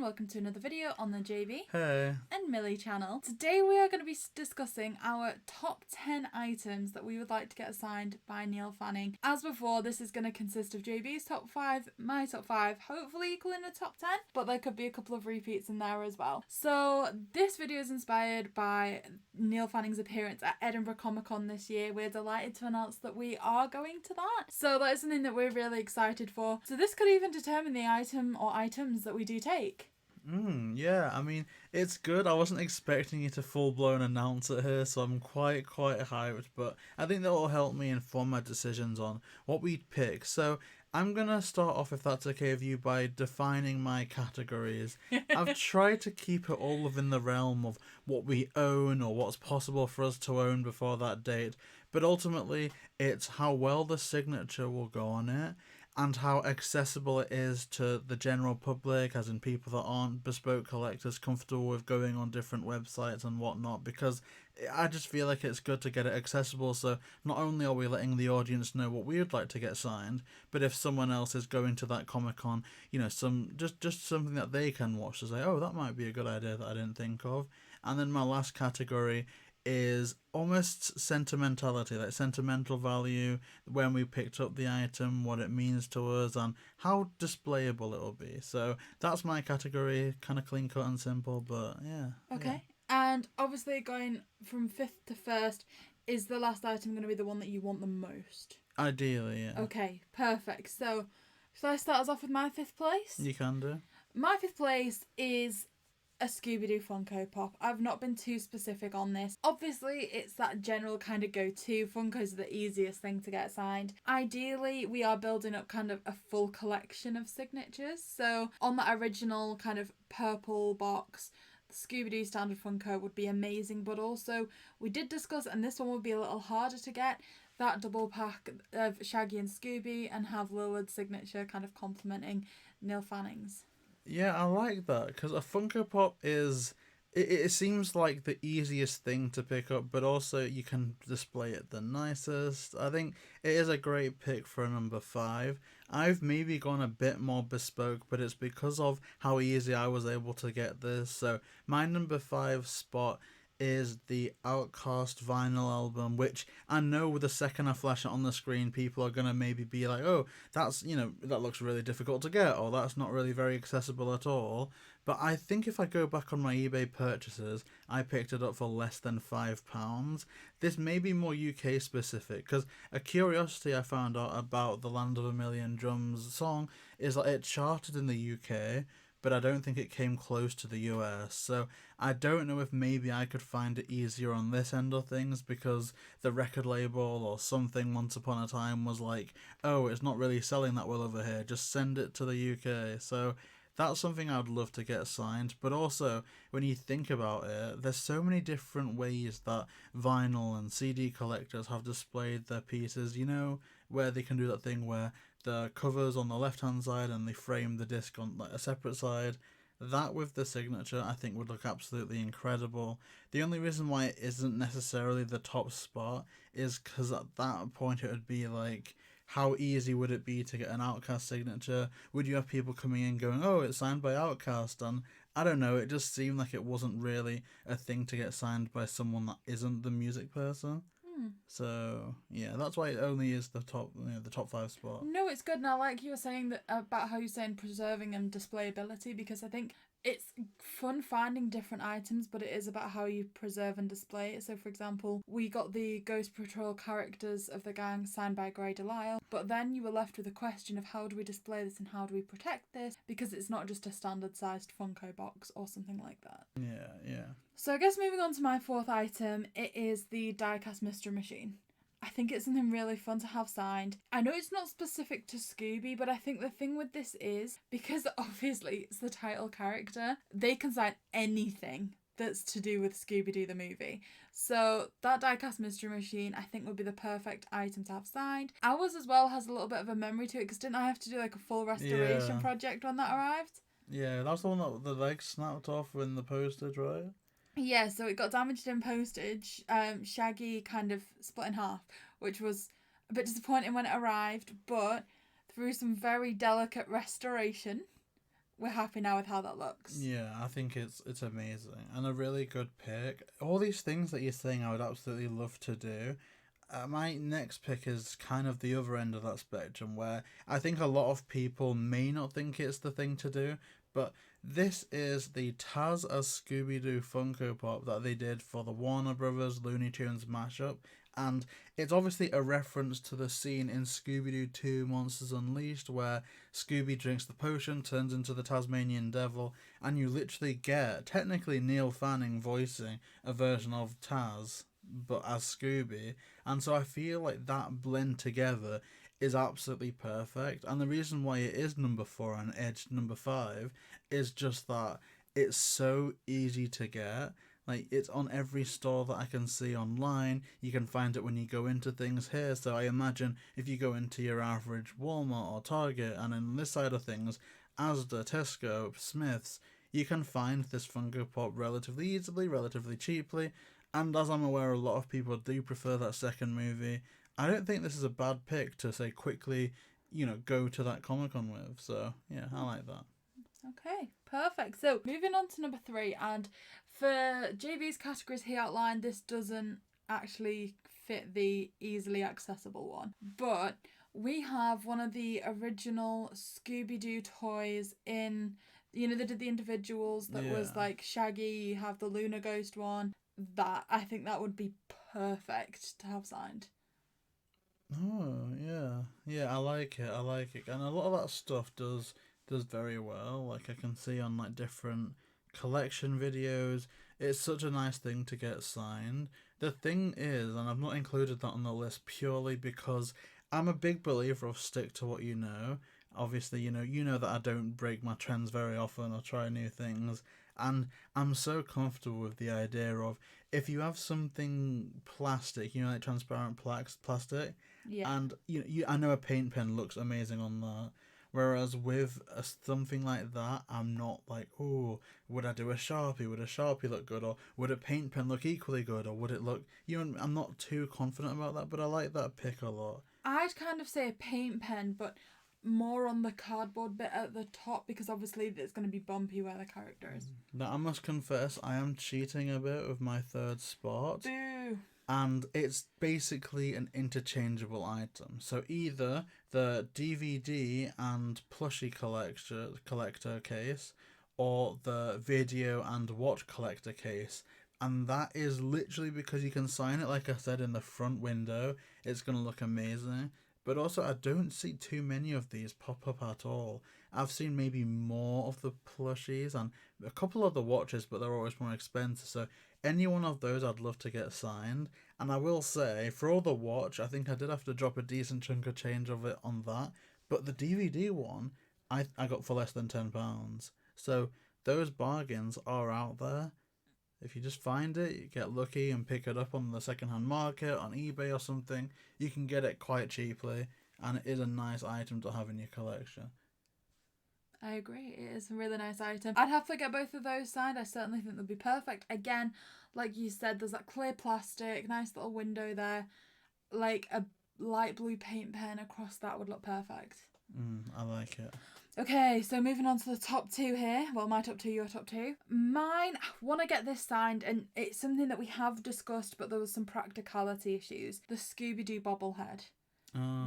welcome to another video on the JayBee Hey. and Milly channel. Today we are going to be discussing our top 10 items that we would like to get assigned by Neil Fanning. As before, this is going to consist of JB's top 5, my top 5, hopefully equaling a top 10, but there could be a couple of repeats in there as well. So this video is inspired by Neil Fanning's appearance at Edinburgh Comic Con this year. We're delighted to announce that we are going to that. So that is something that we're really excited for. So this could even determine the item or items that we do take. Yeah, I mean, it's good. I wasn't expecting you to full-blown announce it here, so I'm quite hyped, but I think that will help me inform my decisions on what we'd pick. So I'm going to start off, if that's okay with you, by defining my categories. I've tried to keep it all within the realm of what we own or what's possible for us to own before that date, but ultimately it's how well the signature will go on it, and how accessible it is to the general public, as in people that aren't bespoke collectors, comfortable with going on different websites and whatnot, because I just feel like it's good to get it accessible, so not only are we letting the audience know what we would like to get signed, but if someone else is going to that Comic-Con, you know, just something that they can watch to say, oh, that might be a good idea that I didn't think of. And then my last category is almost sentimentality, like sentimental value, when we picked up the item, what it means to us, and how displayable it will be. So that's my category, kind of clean cut and simple, but yeah. Okay. Yeah. And obviously going from 5th to 1st, is the last item going to be the one that you want the most? Ideally, yeah. Okay, perfect. So, shall I start us off with my 5th place? You can do. My 5th place is a Scooby-Doo Funko Pop. I've not been too specific on this. Obviously, it's that general kind of go-to. Funkos are the easiest thing to get signed. Ideally, we are building up kind of a full collection of signatures. So on that original kind of purple box, the Scooby-Doo standard Funko would be amazing, but also we did discuss, and this one would be a little harder to get, that double pack of Shaggy and Scooby, and have Lillard's signature kind of complementing Neil Fanning's. Yeah, I like that, because a Funko Pop is... It seems like the easiest thing to pick up, but also you can display it the nicest. I think it is a great pick for a number 5. I've maybe gone a bit more bespoke, but it's because of how easy I was able to get this. So my number 5 spot is the Outcast vinyl album, which I know with the second I flash it on the screen, people are going to maybe be like, oh, that's, you know, that looks really difficult to get, or that's not really very accessible at all. But I think if I go back on my eBay purchases, I picked it up for less than £5. This may be more UK specific, because a curiosity I found out about the Land of a Million Drums song is that it charted in the UK, but I don't think it came close to the US, so I don't know if maybe I could find it easier on this end of things, because the record label or something once upon a time was like, oh, it's not really selling that well over here, just send it to the UK. So that's something I'd love to get signed. But also, when you think about it, there's so many different ways that vinyl and CD collectors have displayed their pieces, you know, where they can do that thing where the cover's on the left-hand side and they frame the disc on like a separate side. That with the signature, I think, would look absolutely incredible. The only reason why it isn't necessarily the top spot is because at that point it would be like, how easy would it be to get an Outkast signature? Would you have people coming in going, oh, it's signed by Outkast? And I don't know, it just seemed like it wasn't really a thing to get signed by someone that isn't the music person. So yeah, that's why it only is the top, you know, the top 5 spot. No, it's good, and I like you were saying that about how you're saying preserving and displayability, because I think it's fun finding different items, but it is about how you preserve and display it. So, for example, we got the Ghost Patrol characters of the gang signed by Grey Delisle, but then you were left with a question of how do we display this and how do we protect this, because it's not just a standard sized Funko box or something like that. Yeah. So I guess moving on to my 4th item, it is the die-cast mystery machine. I think it's something really fun to have signed. I know it's not specific to Scooby, but I think the thing with this is, because obviously it's the title character, they can sign anything that's to do with Scooby-Doo the movie. So that die-cast mystery machine, I think, would be the perfect item to have signed. Ours as well has a little bit of a memory to it, because didn't I have to do like a full restoration project when that arrived? Yeah, that's the one that the legs snapped off in the postage, right? Yeah, so it got damaged in postage. Shaggy kind of split in half, which was a bit disappointing when it arrived, but through some very delicate restoration, we're happy now with how that looks. Yeah, I think it's amazing and a really good pick. All these things that you're saying, I would absolutely love to do. My next pick is kind of the other end of that spectrum, where I think a lot of people may not think it's the thing to do, but this is the Taz as Scooby-Doo Funko Pop that they did for the Warner Brothers Looney Tunes mashup, and it's obviously a reference to the scene in Scooby-Doo 2 Monsters Unleashed where Scooby drinks the potion, turns into the Tasmanian Devil, and you literally get, technically, Neil Fanning voicing a version of Taz, but as Scooby. And so I feel like that blend together is absolutely perfect. And the reason why it is number 4 and Edge number 5 is just that it's so easy to get. Like, it's on every store that I can see online. You can find it when you go into things here. So I imagine if you go into your average Walmart or Target, and on this side of things, Asda, Tesco, Smiths, you can find this Funko Pop relatively easily, relatively cheaply. And as I'm aware, a lot of people do prefer that second movie. I don't think this is a bad pick to say quickly, go to that Comic-Con with. So, yeah, I like that. Okay, perfect. So, moving on to number 3. And for JB's categories he outlined, this doesn't actually fit the easily accessible one. But we have one of the original Scooby-Doo toys in, they did the individuals that was like Shaggy, you have the Luna Ghost one. I think that would be perfect to have signed. Oh, yeah, I like it, and a lot of that stuff does very well. Like, I can see on like different collection videos, it's such a nice thing to get signed. The thing is, and I've not included that on the list purely because I'm a big believer of stick to what you know. Obviously, you know that I don't break my trends very often or try new things, and I'm so comfortable with the idea of if you have something plastic, like transparent plastic, and I know a paint pen looks amazing on that. Whereas with something like that, I'm not like, oh, would I do a Sharpie? Would a Sharpie look good? Or would a paint pen look equally good? Or would it look... I'm not too confident about that, but I like that pick a lot. I'd kind of say a paint pen, but more on the cardboard bit at the top, because obviously it's going to be bumpy where the character is. Now, I must confess, I am cheating a bit with my third spot. Boo! And it's basically an interchangeable item. So either the DVD and plushie collector case, or the video and watch collector case. And that is literally because you can sign it, like I said, in the front window. It's going to look amazing. But also, I don't see too many of these pop up at all. I've seen maybe more of the plushies and a couple of the watches, but they're always more expensive. So any one of those I'd love to get signed. And I will say, for all the watch, I think I did have to drop a decent chunk of change of it on that. But the DVD one, I got for less than £10. So those bargains are out there. If you just find it, you get lucky and pick it up on the secondhand market, on eBay or something, you can get it quite cheaply, and it is a nice item to have in your collection. I agree. It is a really nice item. I'd have to get both of those signed. I certainly think they'll be perfect. Again, like you said, there's that clear plastic, nice little window there. Like a light blue paint pen across that would look perfect. I like it. Okay, so moving on to the top 2 here. Well, my top 2, your top 2. Mine, I want to get this signed, and it's something that we have discussed, but there was some practicality issues. The Scooby-Doo bobblehead.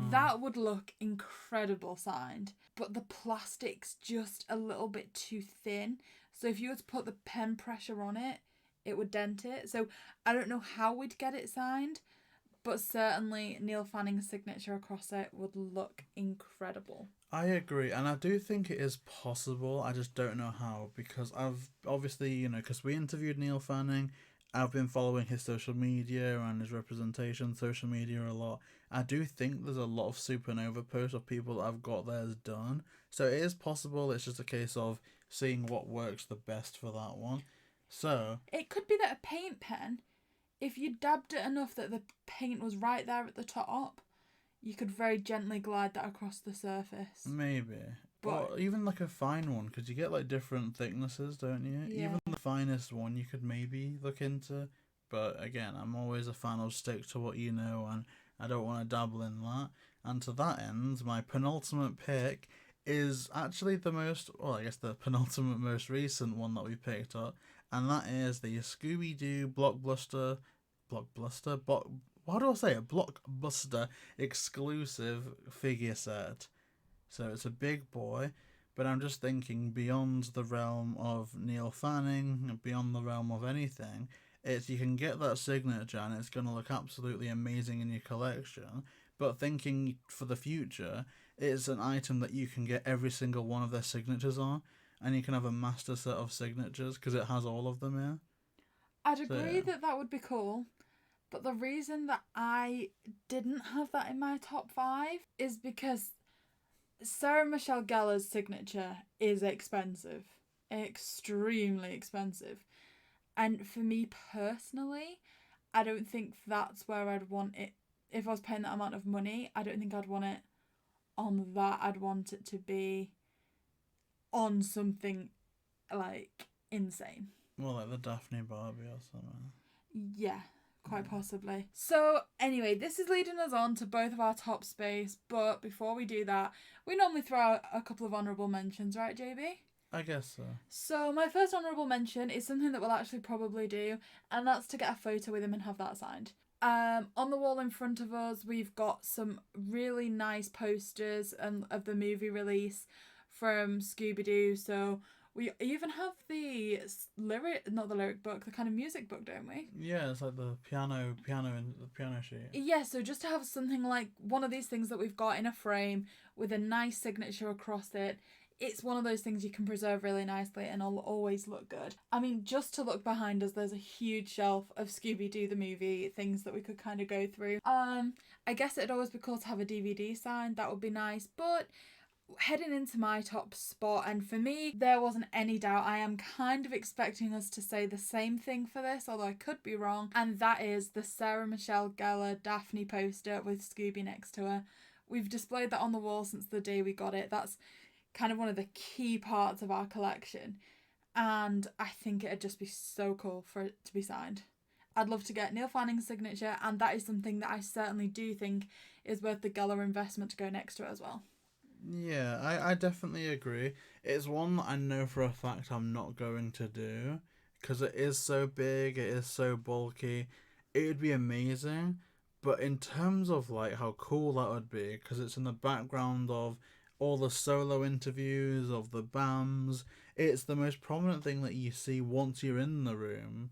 That would look incredible signed, but the plastic's just a little bit too thin. So if you were to put the pen pressure on it, it would dent it. So I don't know how we'd get it signed, but certainly Neil Fanning's signature across it would look incredible. I agree, and I do think it is possible. I just don't know how, because I've obviously, because we interviewed Neil Fanning, I've been following his social media and his representation social media a lot. I do think there's a lot of Supernova posts of people that have got theirs done. So it is possible, it's just a case of seeing what works the best for that one. So it could be that a paint pen, if you dabbed it enough that the paint was right there at the top, you could very gently glide that across the surface. Maybe. But, or even like a fine one, because you get like different thicknesses, don't you? Yeah. Even the finest one you could maybe look into. But again, I'm always a fan of stick to what you know, and I don't want to dabble in that. And to that end, my penultimate pick is actually the most, well, I guess the penultimate most recent one that we picked up, and that is the Scooby-Doo how do I say it? Blockbuster exclusive figure set. So it's a big boy, but I'm just thinking beyond the realm of Neil Fanning, beyond the realm of anything. It's you can get that signature and it's gonna look absolutely amazing in your collection. But thinking for the future, it's an item that you can get every single one of their signatures on, and you can have a master set of signatures because it has all of them here. I'd So, agree yeah. that would be cool, but the reason that I didn't have that in my top 5 is because Sarah Michelle Gellar's signature is expensive. Extremely expensive. And for me personally, I don't think that's where I'd want it. If I was paying that amount of money, I don't think I'd want it on that. I'd want it to be on something like insane. Well, like the Daphne Barbie or something. Yeah, quite possibly. So, anyway, this is leading us on to both of our top space, but before we do that, we normally throw out a couple of honourable mentions, right, JayBee? I guess so. So, my first honourable mention is something that we'll actually probably do, and that's to get a photo with him and have that signed. On the wall in front of us, we've got some really nice posters of the movie release from Scooby-Doo. So we even have the not the lyric book, the kind of music book, don't we? Yeah, it's like the piano and the piano sheet. Yeah, so just to have something like one of these things that we've got in a frame with a nice signature across it, it's one of those things you can preserve really nicely and it'll always look good. I mean, just to look behind us, there's a huge shelf of Scooby-Doo the movie, things that we could kind of go through. I guess it'd always be cool to have a DVD signed, that would be nice, but heading into my top spot, and for me, there wasn't any doubt. I am kind of expecting us to say the same thing for this, although I could be wrong, and that is the Sarah Michelle Gellar Daphne poster with Scooby next to her. We've displayed that on the wall since the day we got it. That's kind of one of the key parts of our collection, and I think it'd just be so cool for it to be signed. I'd love to get Neil Fanning's signature, and that is something that I certainly do think is worth the Gellar investment to go next to it as well. Yeah, I definitely agree. It's one that I know for a fact I'm not going to do because it is so big, it is so bulky. It would be amazing, but in terms of like how cool that would be, because it's in the background of all the solo interviews of the BAMs, it's the most prominent thing that you see once you're in the room.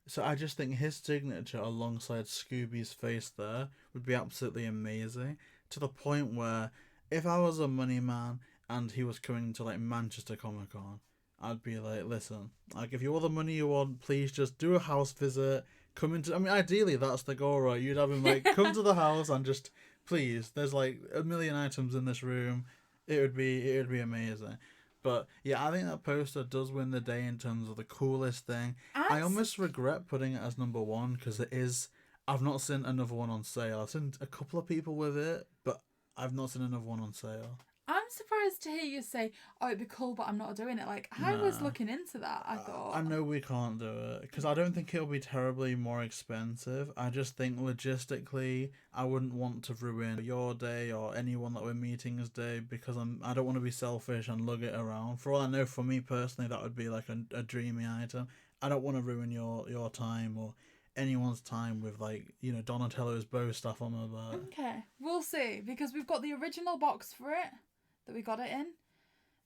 So I just think his signature alongside Scooby's face there would be absolutely amazing, to the point where if I was a money man and he was coming to like Manchester Comic Con, I'd be like, listen, like if you all the money you want, please just do a house visit. Come into, I mean, ideally that's the goal, right? You'd have him like come to the house and just please. There's like a million items in this room. It would be amazing. But yeah, I think that poster does win the day in terms of the coolest thing. I almost regret putting it as number one because it is. I've not seen another one on sale. I've seen a couple of people with it, but I've not seen another one on sale. I'm surprised to hear you say, oh, it'd be cool, but I'm not doing it. Like, I was looking into that, I thought. I know we can't do it, because I don't think it'll be terribly more expensive. I just think logistically, I wouldn't want to ruin your day or anyone that we're meeting's day, because I don't want to be selfish and lug it around. For all I know, for me personally, that would be like a dreamy item. I don't want to ruin your time or anyone's time with, like, you know, Donatello's bow stuff on my back. Okay, we'll see, because we've got the original box for it that we got it in,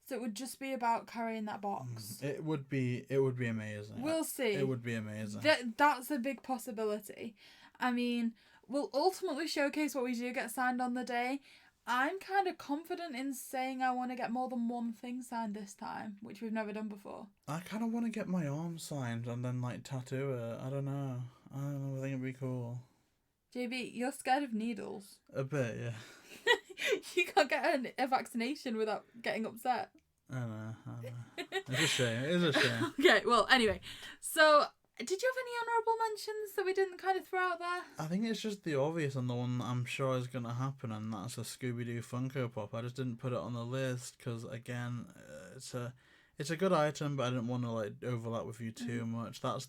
so it would just be about carrying that box. It would be amazing. We'll see. It would be amazing. That's a big possibility. I mean, we'll ultimately showcase what we do get signed on the day. I'm kind of confident in saying I want to get more than one thing signed this time, which we've never done before. I kind of want to get my arm signed and then like tattoo it. I don't know. I think it'd be cool. JayBee, you're scared of needles. A bit, yeah. You can't get a vaccination without getting upset. I know. It's a shame. It is a shame. Okay, well, anyway. So, did you have any honourable mentions that we didn't kind of throw out there? I think it's just the obvious and the one that I'm sure is going to happen, and that's a Scooby-Doo Funko Pop. I just didn't put it on the list because, again, it's a good item, but I didn't want to like overlap with you too much. That's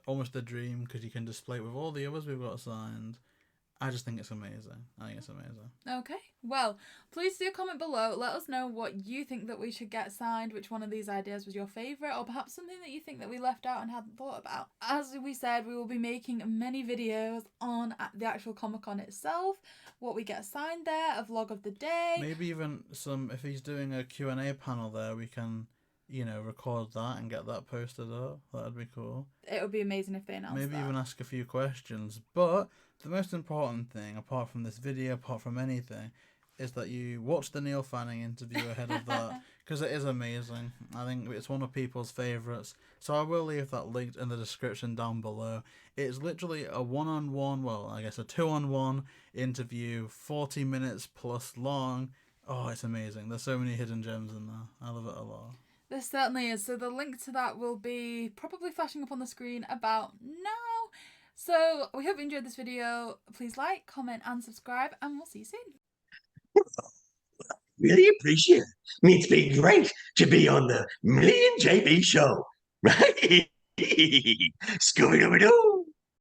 almost the dream, because you can display it with all the others we've got signed. I just think it's amazing. I think it's amazing. Okay, well, please do comment below. Let us know what you think that we should get signed, which one of these ideas was your favourite, or perhaps something that you think that we left out and hadn't thought about. As we said, we will be making many videos on the actual Comic-Con itself, what we get signed there, a vlog of the day. Maybe even some, if he's doing a Q&A panel there, we can, record that and get that posted up. That'd be cool. It would be amazing if they announced Maybe that. even ask a few questions. But the most important thing, apart from this video, apart from anything, is that you watch the Neil Fanning interview ahead of that, because it is amazing. I think it's one of people's favourites. So I will leave that linked in the description down below. It's literally a one-on-one, well, I guess a two-on-one interview, 40 minutes plus long. Oh, it's amazing. There's so many hidden gems in there. I love it a lot. There certainly is. So the link to that will be probably flashing up on the screen about now. So we hope you enjoyed this video. Please like, comment, and subscribe, and we'll see you soon. Really appreciate it. Means being great to be on the Milly and JayBee show. Right? Scooby-Doo.